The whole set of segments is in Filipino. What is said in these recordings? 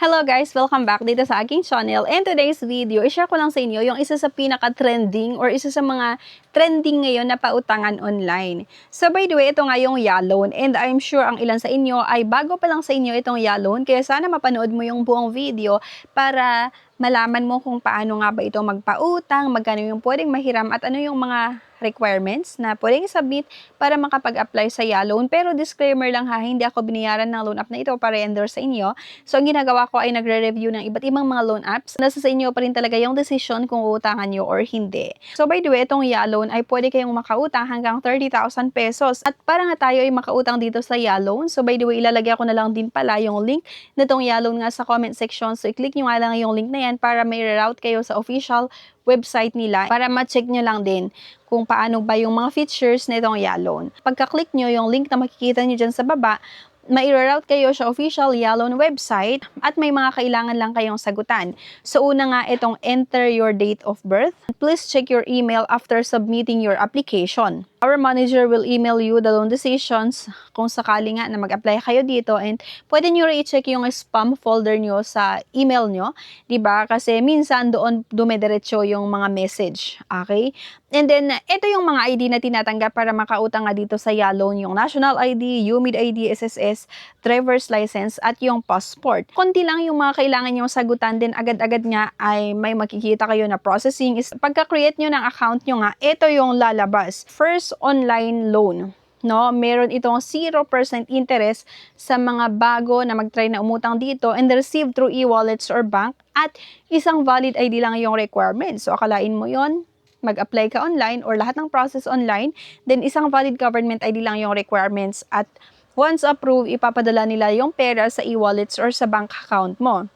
Hello guys! Welcome back dito sa aking channel. And today's video, i-share ko lang sa inyo yung isa sa pinaka-trending or isa sa mga trending ngayon na pautangan online. So by the way, ito nga yung YaLoan and I'm sure ang ilan sa inyo ay bago pa lang sa inyo itong YaLoan. Kaya sana mapanood mo yung buong video para malaman mo kung paano nga ba ito magpautang, magkano yung pwedeng mahiram at ano yung mga requirements na pwedeng submit para makapag-apply sa YaLoan. Pero disclaimer lang ha, hindi ako binayaran ng loan app na ito para endorse sa inyo. So ang ginagawa ko ay nagre-review ng iba't ibang mga loan apps. Nasa sa inyo pa rin talaga yung decision kung uutangan nyo or hindi. So by the way, itong YaLoan ay pwede kayong makautang hanggang 30,000 pesos. At para nga tayo ay makautang dito sa YaLoan, so by the way, ilalagay ko na lang din pala yung link nitong YaLoan nga sa comment section. So i-click nyo nga lang yung link na yan para may route kayo sa official website nila para ma-check nyo lang din kung paano ba yung mga features nitong YaLoan. Pagka-click nyo yung link na makikita nyo dyan sa baba, mai-route kayo sa official YaLoan website at may mga kailangan lang kayong sagutan. So una nga itong enter your date of birth. Please check your email after submitting your application. Our manager will email you the loan decisions kung sakali nga na mag-apply kayo dito, and pwede nyo i-check yung spam folder nyo sa email nyo, diba? Kasi minsan doon dumidiretso yung mga message, okay? And then, ito yung mga ID na tinatanggap para makautang nga dito sa YaLoan, yung National ID, UMID ID, SSS, Driver's License, at yung passport. Konti lang yung mga kailangan yung sagutan, din agad-agad nga ay may makikita kayo na processing. Is pagka-create nyo ng account nyo nga, ito yung lalabas. First online loan. No, meron itong 0% interest sa mga bago na mag-try na umutang dito and receive through e-wallets or bank, at isang valid ID lang yung requirement. So akalain mo yon, mag-apply ka online or lahat ng process online, then isang valid government ID lang yung requirements, at once approved, ipapadala nila yung pera sa e-wallets or sa bank account mo.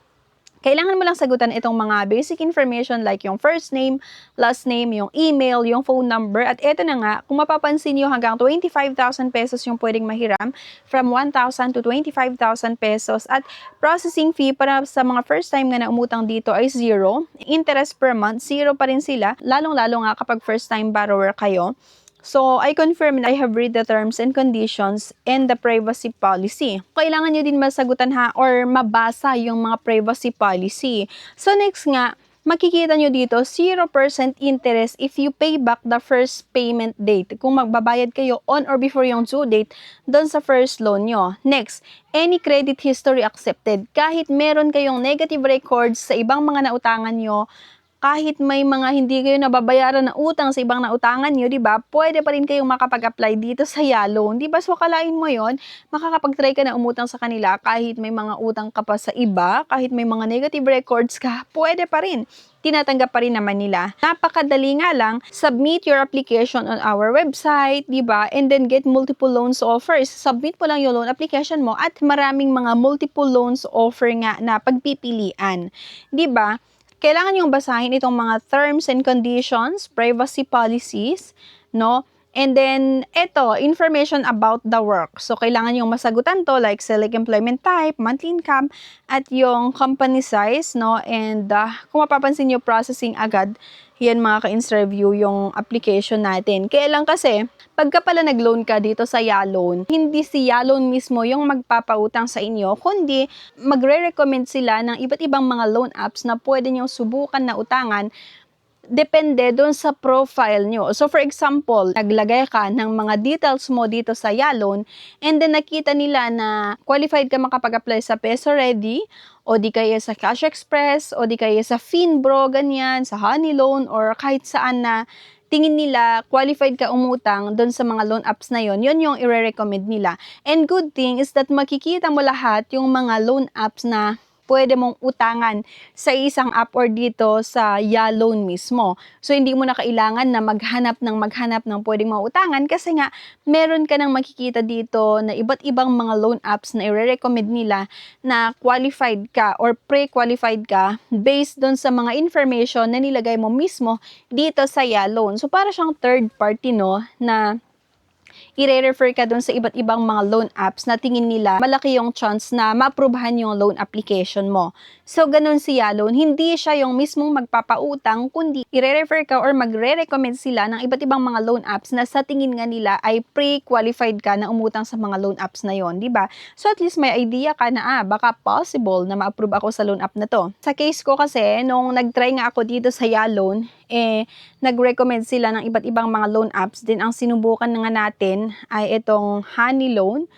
Kailangan mo lang sagutan itong mga basic information like yung first name, last name, yung email, yung phone number. At eto na nga, kung mapapansin nyo, hanggang 25,000 pesos yung pwedeng mahiram, from 1,000 to 25,000 pesos. At processing fee para sa mga first time nga na umutang dito ay 0. Interest per month, 0 pa rin sila, lalong-lalo nga kapag first time borrower kayo. So, I confirm and I have read the terms and conditions and the privacy policy. Kailangan nyo din masagutan ha or mabasa yung mga privacy policy. So, next nga, makikita nyo dito, 0% interest if you pay back the first payment date. Kung magbabayad kayo on or before yung due date doon sa first loan nyo. Next, any credit history accepted. Kahit meron kayong negative records sa ibang mga nautangan nyo, kahit may mga hindi kayo nababayaran na utang sa ibang nautangan nyo, di ba? Pwede pa rin kayong makapag-apply dito sa YaLoan. Di ba? So, kalain mo yon, makakapag-try ka na umutang sa kanila kahit may mga utang ka pa sa iba, kahit may mga negative records ka, pwede pa rin. Tinatanggap pa rin naman nila. Napakadali nga lang, submit your application on our website, di ba? And then get multiple loans offers. Submit mo lang yung loan application mo at maraming mga multiple loans offer nga na pagpipilian. Di ba? Kailangan yung basahin itong mga terms and conditions, privacy policies, no? And then, ito, information about the work. So, kailangan yung masagutan to, like select employment type, monthly income, at yung company size, no? And kung mapapansin nyo, processing agad, yan mga ka-interview yung application natin. Kaya lang kasi, pagka pala nag-loan ka dito sa YaLoan, hindi si YaLoan mismo yung magpapautang sa inyo, kundi magre-recommend sila ng iba't ibang mga loan apps na pwede nyo subukan na utangan depende doon sa profile nyo. So for example, naglagay ka ng mga details mo dito sa YaLoan and then nakita nila na qualified ka makapag-apply sa Peso Ready o di kaya sa Cash Express o di kaya sa Finbro, ganyan, sa Honey Loan or kahit saan na tingin nila qualified ka umutang doon sa mga loan apps na yon, yun yung i-recommend nila. And good thing is that makikita mo lahat yung mga loan apps na pwede mong utangan sa isang app or dito sa YaLoan mismo. So, hindi mo na kailangan na maghanap ng pwedeng mautangan kasi nga, meron ka nang makikita dito na iba't ibang mga loan apps na i-recommend nila na qualified ka or pre-qualified ka based doon sa mga information na nilagay mo mismo dito sa YaLoan. So, para siyang third party, no, na i-refer ka dun sa iba't ibang mga loan apps na tingin nila malaki yung chance na ma-approvehan yung loan application mo. So, ganun si Yalon. Hindi siya yung mismong magpapautang, kundi i-refer ka or magre-recommend sila ng iba't ibang mga loan apps na sa tingin nga nila ay pre-qualified ka na umutang sa mga loan apps na yon, di ba? So, at least may idea ka na, baka possible na ma-approve ako sa loan app na to. Sa case ko kasi, nung nag-try nga ako dito sa Yalon, nag-recommend sila ng iba't ibang mga loan apps. Din ang sinubukan na nga natin ay itong Honey Loan.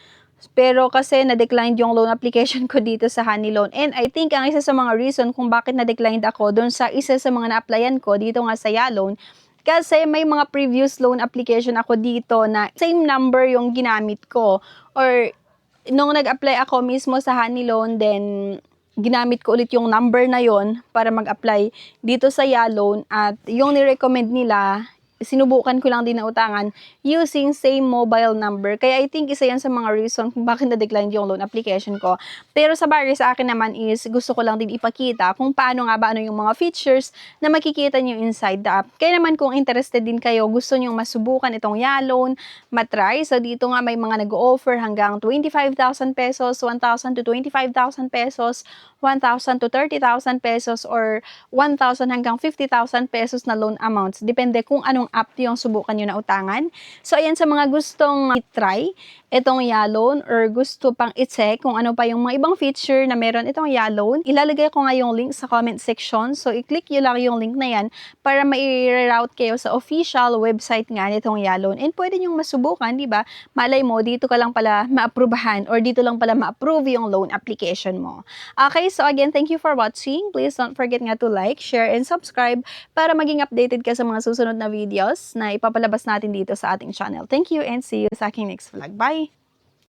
Pero kasi na-declined yung loan application ko dito sa Honey Loan. And I think ang isa sa mga reason kung bakit na-declined ako doon sa isa sa mga na-applyan ko dito nga sa Yalon, kasi may mga previous loan application ako dito na same number yung ginamit ko. Or nung nag-apply ako mismo sa Honey Loan, then ginamit ko ulit yung number na yon para mag-apply dito sa Yalon, at yung ni-recommend nila, sinubukan ko lang din na utangan using same mobile number. Kaya I think isa yan sa mga reason kung bakit na-decline yung loan application ko. Pero sa bagay sa akin naman is gusto ko lang din ipakita kung paano nga ba ano yung mga features na makikita nyo inside the app. Kaya naman kung interested din kayo, gusto nyo masubukan itong Yalon, matry. So dito nga may mga nag-offer hanggang 25,000 pesos, 1,000 to 25,000 pesos, 1,000 to 30,000 pesos, or 1,000 hanggang 50,000 pesos na loan amounts. Depende kung anong app yung subukan nyo na utangan. So, ayan, sa mga gustong i-try itong Yalon or gusto pang i-check kung ano pa yung mga ibang feature na meron itong Yalon, ilalagay ko nga yung link sa comment section. So, i-click nyo lang yung link na yan para mai-route kayo sa official website nga nitong Yalon. And pwede nyong masubukan, di ba? Malay mo, dito ka lang pala ma-approvehan or dito lang pala ma-approve yung loan application mo. Okay, so again, thank you for watching. Please don't forget nga to like, share, and subscribe para maging updated ka sa mga susunod na videos na ipapalabas natin dito sa ating channel. Thank you and see you sa aking next vlog. Bye!